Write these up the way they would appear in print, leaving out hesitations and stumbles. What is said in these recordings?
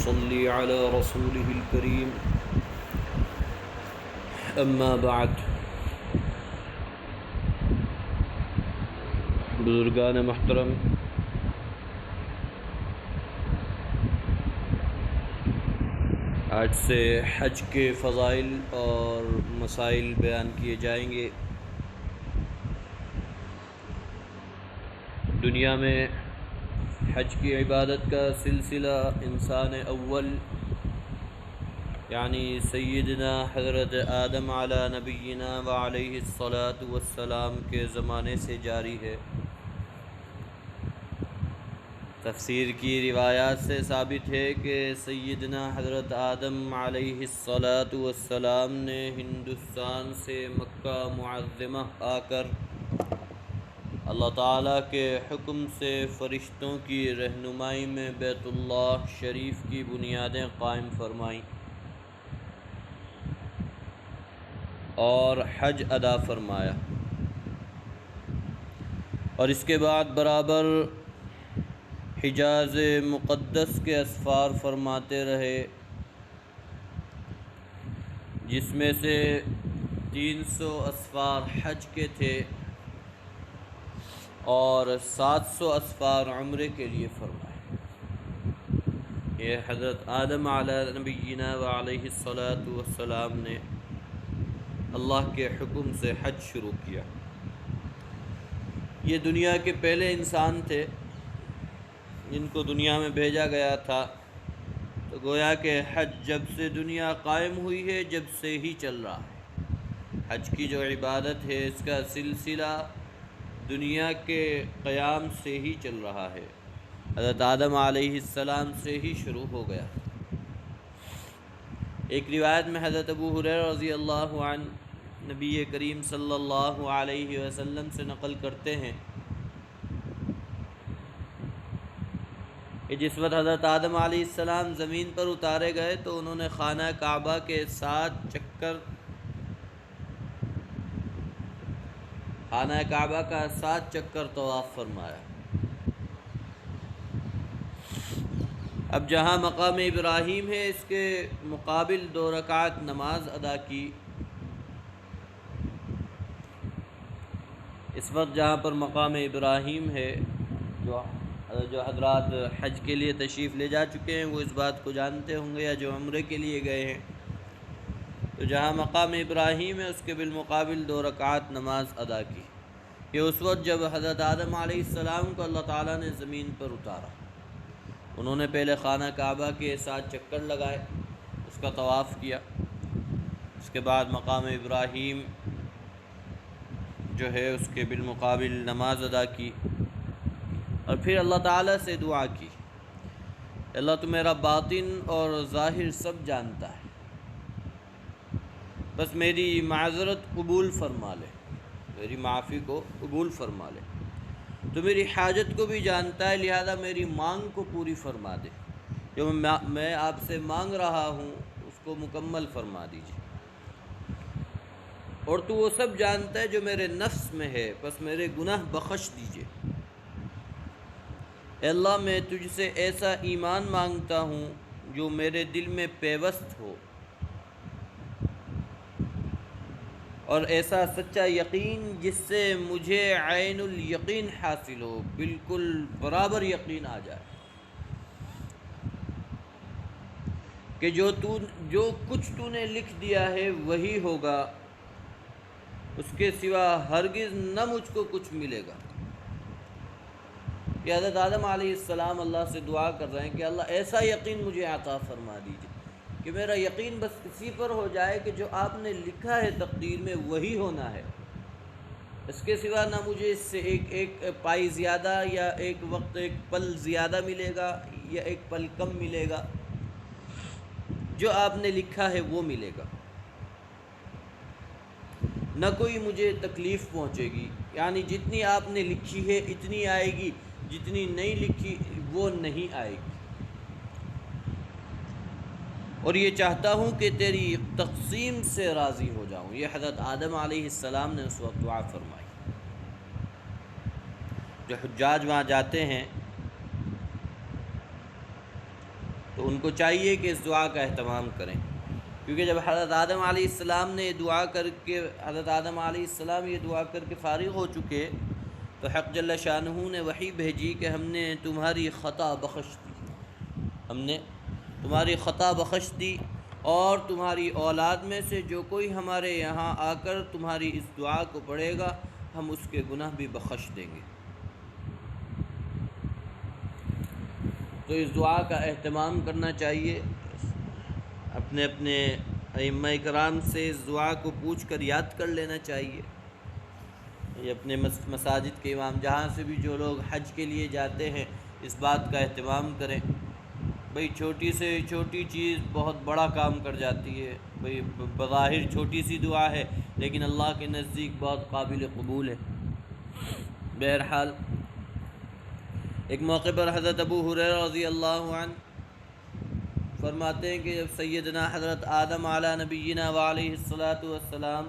نصلي على رسوله الكريم أما بعد بزرگان محترم، آج سے حج کے فضائل اور مسائل بیان کیے جائیں گے۔ دنیا میں حج کی عبادت کا سلسلہ انسان اول یعنی سیدنا حضرت آدم علی نبینا وعلیہ الصلاۃ والسلام کے زمانے سے جاری ہے۔ تفسیر کی روایات سے ثابت ہے کہ سیدنا حضرت آدم علیہ الصلاۃ والسلام نے ہندوستان سے مکہ معظمہ آ کر اللہ تعالیٰ کے حکم سے فرشتوں کی رہنمائی میں بیت اللہ شریف کی بنیادیں قائم فرمائیں اور حج ادا فرمایا، اور اس کے بعد برابر حجاز مقدس کے اسفار فرماتے رہے، جس میں سے 300 اسفار حج کے تھے اور 700 اسفار عمرے کے لیے فرمائے۔ یہ حضرت آدم علیہ نبینا وعلیہ الصلاۃ والسلام نے اللہ کے حکم سے حج شروع کیا۔ یہ دنیا کے پہلے انسان تھے جن کو دنیا میں بھیجا گیا تھا، تو گویا کہ حج جب سے دنیا قائم ہوئی ہے جب سے ہی چل رہا ہے۔ حج کی جو عبادت ہے اس کا سلسلہ دنیا کے قیام سے ہی چل رہا ہے، حضرت آدم علیہ السلام سے ہی شروع ہو گیا۔ ایک روایت میں حضرت ابو ہریرہ رضی اللہ عنہ نبی کریم صلی اللہ علیہ وسلم سے نقل کرتے ہیں کہ جس وقت حضرت آدم علیہ السلام زمین پر اتارے گئے تو انہوں نے خانہ کعبہ کے 7 چکر خانہ کعبہ کا 7 چکر طواف فرمایا۔ اب جہاں مقام ابراہیم ہے اس کے مقابل 2 رکعت نماز ادا کی۔ اس وقت جہاں پر مقام ابراہیم ہے، جو حضرات حج کے لیے تشریف لے جا چکے ہیں وہ اس بات کو جانتے ہوں گے، یا جو عمرے کے لیے گئے ہیں، تو جہاں مقام ابراہیم ہے اس کے بالمقابل 2 رکعت نماز ادا کی۔ یہ اس وقت جب حضرت آدم علیہ السلام کو اللہ تعالیٰ نے زمین پر اتارا، انہوں نے پہلے خانہ کعبہ کے 7 چکر لگائے، اس کا طواف کیا، اس کے بعد مقام ابراہیم جو ہے اس کے بالمقابل نماز ادا کی، اور پھر اللہ تعالیٰ سے دعا کی، اللہ تو میرا باطن اور ظاہر سب جانتا ہے، بس میری معذرت قبول فرما لے، میری معافی کو قبول فرما لے، تو میری حاجت کو بھی جانتا ہے، لہذا میری مانگ کو پوری فرما دے، جو میں آپ سے مانگ رہا ہوں اس کو مکمل فرما دیجیے، اور تو وہ سب جانتا ہے جو میرے نفس میں ہے، بس میرے گناہ بخش دیجیے۔ اے اللہ میں تجھ سے ایسا ایمان مانگتا ہوں جو میرے دل میں پیوست ہو، اور ایسا سچا یقین جس سے مجھے عین الیقین حاصل ہو، بالکل برابر یقین آ جائے کہ جو کچھ تو نے لکھ دیا ہے وہی ہوگا، اس کے سوا ہرگز نہ مجھ کو کچھ ملے گا۔ کہ حضرت آدم علیہ السلام اللہ سے دعا کر رہے ہیں کہ اللہ ایسا یقین مجھے عطا فرما دیجیے کہ میرا یقین بس اسی پر ہو جائے کہ جو آپ نے لکھا ہے تقدیر میں وہی ہونا ہے، اس کے سوا نہ مجھے اس سے ایک پائی زیادہ یا ایک وقت ایک پل زیادہ ملے گا یا ایک پل کم ملے گا، جو آپ نے لکھا ہے وہ ملے گا، نہ کوئی مجھے تکلیف پہنچے گی، یعنی جتنی آپ نے لکھی ہے اتنی آئے گی، جتنی نہیں لکھی وہ نہیں آئے گی، اور یہ چاہتا ہوں کہ تیری تقسیم سے راضی ہو جاؤں۔ یہ حضرت آدم علیہ السلام نے اس وقت دعا فرمائی۔ جو حجاج وہاں جاتے ہیں تو تو ان کو چاہیے کہ اس دعا کا اہتمام کریں، کیونکہ جب حضرت آدم علیہ السلام نے دعا کر کے حضرت آدم علیہ السلام یہ دعا کر کے فارغ ہو چکے تو حق جل شانہ نے وحی بھیجی کہ ہم نے تمہاری خطا بخش دی، ہم نے تمہاری خطا بخش دی، اور تمہاری اولاد میں سے جو کوئی ہمارے یہاں آ کر تمہاری اس دعا کو پڑھے گا ہم اس کے گناہ بھی بخش دیں گے۔ تو اس دعا کا اہتمام کرنا چاہیے، اپنے اپنے ائمہ کرام سے اس دعا کو پوچھ کر یاد کر لینا چاہیے۔ یہ اپنے مساجد کے امام جہاں سے بھی جو لوگ حج کے لیے جاتے ہیں اس بات کا اہتمام کریں۔ بھئی چھوٹی سے چھوٹی چیز بہت بڑا کام کر جاتی ہے، بھئی بظاہر چھوٹی سی دعا ہے لیکن اللہ کے نزدیک بہت قابل قبول ہے۔ بہرحال ایک موقع پر حضرت ابو ہریرہ رضی اللہ عنہ فرماتے ہیں کہ جب سیدنا حضرت آدم علی نبینا وعلیہ الصلاۃ والسلام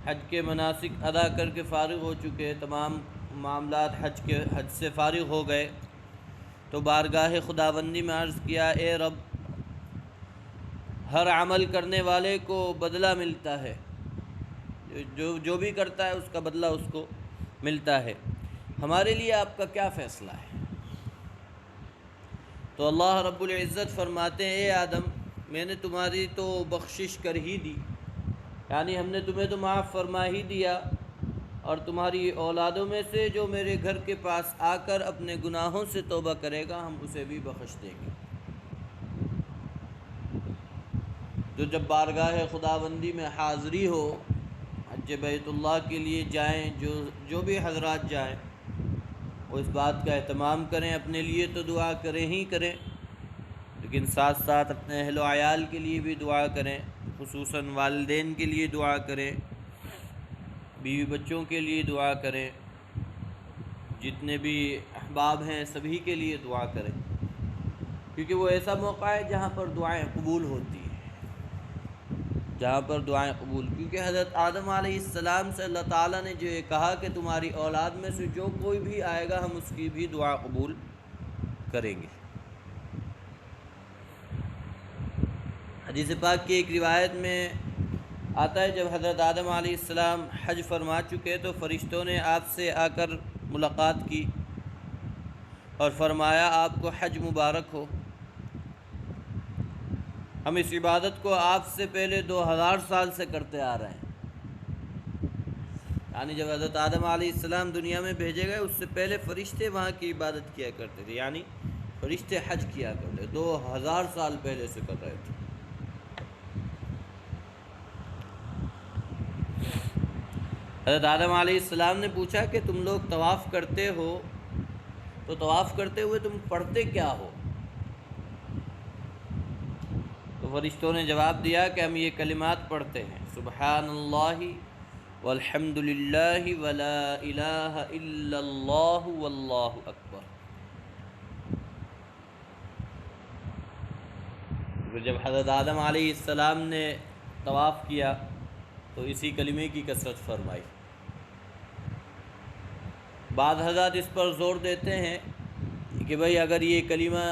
حج کے مناسک ادا کر کے فارغ ہو چکے، تمام معاملات حج سے فارغ ہو گئے، تو بارگاہ خداوندی میں عرض کیا، اے رب، ہر عمل کرنے والے کو بدلہ ملتا ہے، جو بھی کرتا ہے اس کا بدلہ اس کو ملتا ہے، ہمارے لیے آپ کا کیا فیصلہ ہے؟ تو اللہ رب العزت فرماتے ہیں، اے آدم، میں نے تمہاری تو بخشش کر ہی دی، یعنی ہم نے تمہیں تو معاف فرما ہی دیا، اور تمہاری اولادوں میں سے جو میرے گھر کے پاس آ کر اپنے گناہوں سے توبہ کرے گا ہم اسے بھی بخش دیں گے۔ جو جب بارگاہ خداوندی میں حاضری ہو، حج بیت اللہ کے لیے جائیں، جو بھی حضرات جائیں وہ اس بات کا اہتمام کریں، اپنے لیے تو دعا کریں ہی کریں، لیکن ساتھ ساتھ اپنے اہل و عیال کے لیے بھی دعا کریں، خصوصاً والدین کے لیے دعا کریں، بیوی بچوں کے لیے دعا کریں، جتنے بھی احباب ہیں سبھی کے لیے دعا کریں، کیونکہ وہ ایسا موقع ہے جہاں پر دعائیں قبول ہوتی ہیں، کیونکہ حضرت آدم علیہ السلام سے اللہ تعالیٰ نے جو یہ کہا کہ تمہاری اولاد میں سے جو کوئی بھی آئے گا ہم اس کی بھی دعا قبول کریں گے۔ حدیث پاک کی ایک روایت میں آتا ہے، جب حضرت آدم علیہ السلام حج فرما چکے تو فرشتوں نے آپ سے آ کر ملاقات کی اور فرمایا، آپ کو حج مبارک ہو، ہم اس عبادت کو آپ سے پہلے 2000 سال سے کرتے آ رہے ہیں، یعنی جب حضرت آدم علیہ السلام دنیا میں بھیجے گئے اس سے پہلے فرشتے وہاں کی عبادت کیا کرتے تھے، یعنی فرشتے حج کیا کرتے، 2000 سال پہلے سے کر رہے تھے۔ حضرت آدم علیہ السلام نے پوچھا کہ تم لوگ طواف کرتے ہو تو طواف کرتے ہوئے تم پڑھتے کیا ہو؟ تو فرشتوں نے جواب دیا کہ ہم یہ کلمات پڑھتے ہیں، سبحان اللہ والحمد للہ ولا الہ الا اللہ واللہ اکبر۔ پھر جب حضرت آدم علیہ السلام نے طواف کیا تو اسی کلمے کی کثرت فرمائی۔ بعض حضرات اس پر زور دیتے ہیں کہ بھئی اگر یہ کلمہ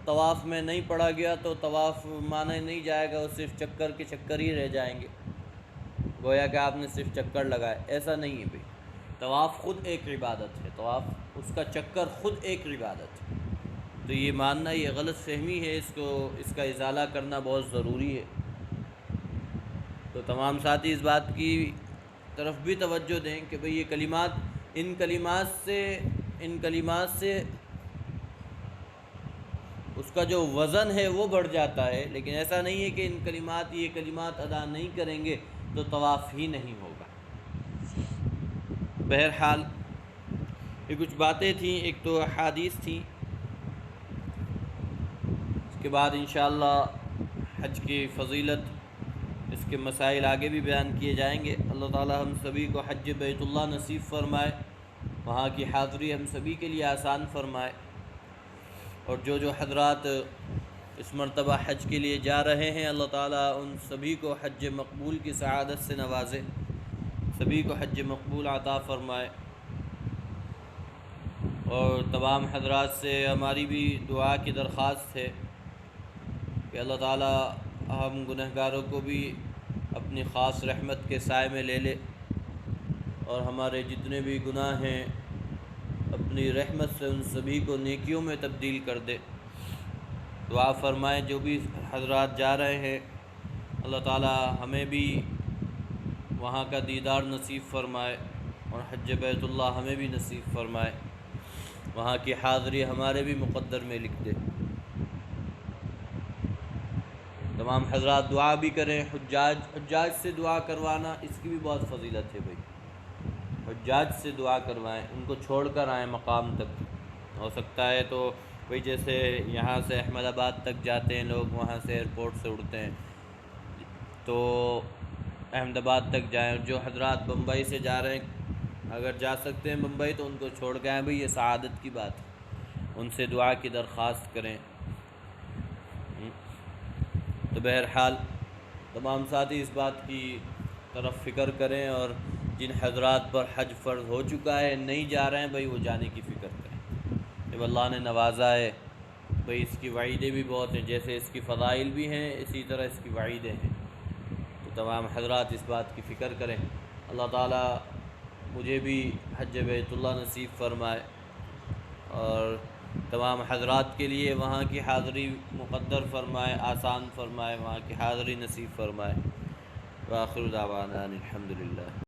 طواف میں نہیں پڑھا گیا تو طواف مانا نہیں جائے گا، وہ صرف چکر کے چکر ہی رہ جائیں گے، گویا کہ آپ نے صرف چکر لگائے۔ ایسا نہیں ہے بھئی، طواف خود ایک عبادت ہے، طواف اس کا چکر خود ایک عبادت ہے، تو یہ ماننا یہ غلط فہمی ہے، اس کا ازالہ کرنا بہت ضروری ہے۔ تو تمام ساتھی اس بات کی طرف بھی توجہ دیں کہ بھئی یہ کلمات ان کلمات سے اس کا جو وزن ہے وہ بڑھ جاتا ہے، لیکن ایسا نہیں ہے کہ یہ کلمات ادا نہیں کریں گے تو طواف ہی نہیں ہوگا۔ بہرحال یہ کچھ باتیں تھیں، ایک تو احادیث تھیں، اس کے بعد انشاءاللہ حج کی فضیلت، اس کے مسائل آگے بھی بیان کیے جائیں گے۔ اللہ تعالی ہم سبھی کو حج بیت اللہ نصیب فرمائے، وہاں کی حاضری ہم سبھی کے لیے آسان فرمائے، اور جو حضرات اس مرتبہ حج کے لیے جا رہے ہیں اللہ تعالیٰ ان سبھی کو حج مقبول کی سعادت سے نوازے، سبھی کو حج مقبول عطا فرمائے، اور تمام حضرات سے ہماری بھی دعا کی درخواست ہے کہ اللہ تعالیٰ ہم گنہگاروں کو بھی اپنی خاص رحمت کے سائے میں لے لے، اور ہمارے جتنے بھی گناہ ہیں اپنی رحمت سے ان سبھی کو نیکیوں میں تبدیل کر دے۔ دعا فرمائیں جو بھی حضرات جا رہے ہیں، اللہ تعالیٰ ہمیں بھی وہاں کا دیدار نصیب فرمائے، اور حج بیت اللہ ہمیں بھی نصیب فرمائے، وہاں کی حاضری ہمارے بھی مقدر میں لکھ دے۔ تمام حضرات دعا بھی کریں۔ حجاج سے دعا کروانا اس کی بھی بہت فضیلت ہے بھائی، حجاج سے دعا کروائیں، ان کو چھوڑ کر آئیں مقام تک۔ ہو سکتا ہے تو بھائی جیسے یہاں سے احمد آباد تک جاتے ہیں لوگ، وہاں سے ایئرپورٹ سے اڑتے ہیں، تو احمد آباد تک جائیں۔ جو حضرات بمبئی سے جا رہے ہیں، اگر جا سکتے ہیں بمبئی تو ان کو چھوڑ کے آئیں بھائی، یہ سعادت کی بات ہے، ان سے دعا کی درخواست کریں۔ تو بہرحال تمام ساتھی اس بات کی طرف فکر کریں، اور جن حضرات پر حج فرض ہو چکا ہے نہیں جا رہے ہیں بھائی، وہ جانے کی فکر کریں۔ جب اللہ نے نوازا ہے بھائی، اس کی وعیدیں بھی بہت ہیں، جیسے اس کی فضائل بھی ہیں اسی طرح اس کی وعیدیں ہیں، تو تمام حضرات اس بات کی فکر کریں۔ اللہ تعالیٰ مجھے بھی حج بیت اللہ نصیب فرمائے، اور تمام حضرات کے لیے وہاں کی حاضری مقدر فرمائے، آسان فرمائے، وہاں کی حاضری نصیب فرمائے۔ وآخر دعوانا الحمدللہ۔